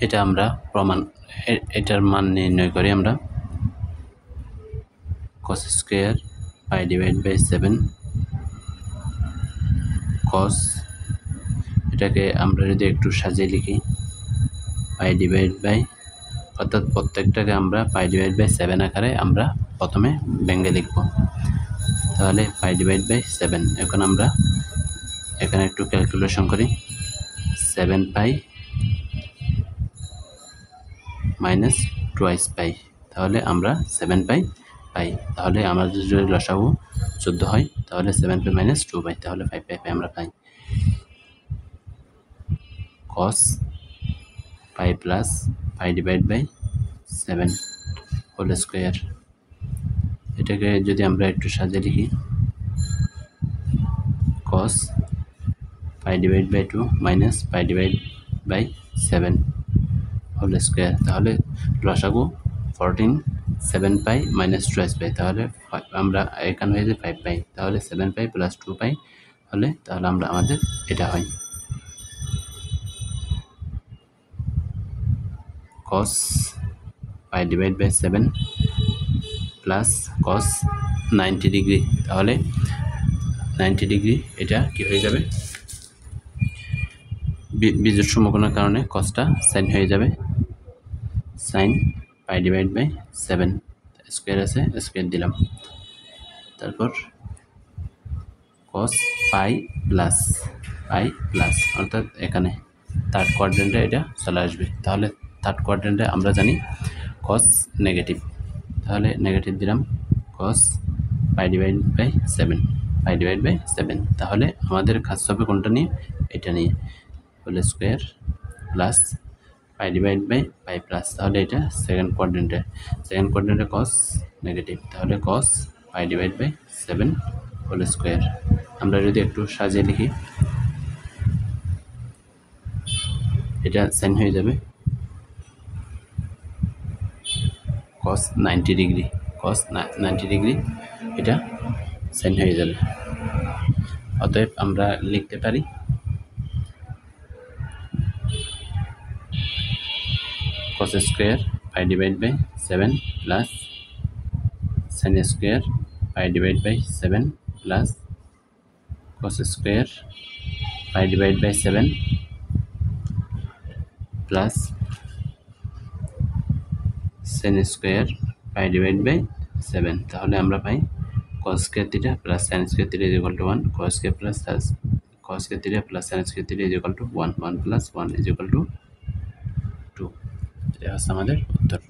এটা আমরা এটার মান নির্ণয় করি আমরা cos square pi divide by 7 cos, এটাকে আমরা যদি একটু সাজিয়ে লিখি পাই ডিভাইড বাই, অর্থাৎ প্রত্যেকটাকে আমরা পাই ডিভাইড বাই 7 আকারে আমরা প্রথমে ভেঙে লিখব। তাহলে পাই ডিভাইড বাই 7, এখন আমরা এখানে একটু ক্যালকুলেশন করি 7 পাই মাইনাস টুয়াইস পাই, তাহলে আমরা 7 পাই পাই। তাহলে আমাদের যদি লসাগু 14 হয় তাহলে 7 পাই মাইনাস 2 পাই, তাহলে 5 পাই পাই আমরা পাই। cos pi plus pi divide by 7 whole square, এটাকে যদি আমরা একটু সাজিয়ে লিখি cos pi divide by 2 minus pi divide by 7 whole square, তাহলে লসাগু 14 7 পাই মাইনাস 2 পাই, তাহলে আমরা এখানে হয়ে যে 5 পাই, তাহলে 7 পাই প্লাস 2 পাই হলে তাহলে আমরা আমাদের এটা হয় cos pi divide by 7 plus cos 90 degree, তাহলে 90 ডিগ্রি এটা কি হয়ে যাবে, বিজোড় সমকোণের কারণে cosটা সাইন হয়ে যাবে, sine pi divide by 7 square আছে স্কোয়ার দিলাম, তারপর cos পাই প্লাস অর্থাৎ এখানে থার্ড কোয়াড্রেন্টে এটা চলে আসবে, তাহলে থার্ড কোয়াড্রেন্টে আমরা জানি cos নেগেটিভ, তাহলে নেগেটিভ দিলাম cos পাই ডিভাইড বাই 7 তাহলে আমাদের কাজ হবে কোনটা নিয়ে, এটা নিয়ে whole square plus pi divide by pi plus, তাহলে এটা সেকেন্ড কোয়াড্রেন্টে cos নেগেটিভ, তাহলে cos pi divide by 7 whole square. আমরা যদি একটু সাজিয়ে লিখি এটা সাইন হয়ে যাবে cos 90 ডিগ্রি, এটা সাইন হয়ে যাবে, অতএব আমরা লিখতে পারি cos square pi divide by 7 plus sin square pi divide by 7 plus cos square pi divide by 7 plus sin square pi divide by 7, তাহলে আমরা পাই cos square theta plus sin square theta is equal to 1, cos square plus cos square theta plus sin square theta is equal to 1 plus 1 is equal to 2, এটা হচ্ছে আমাদের উত্তর।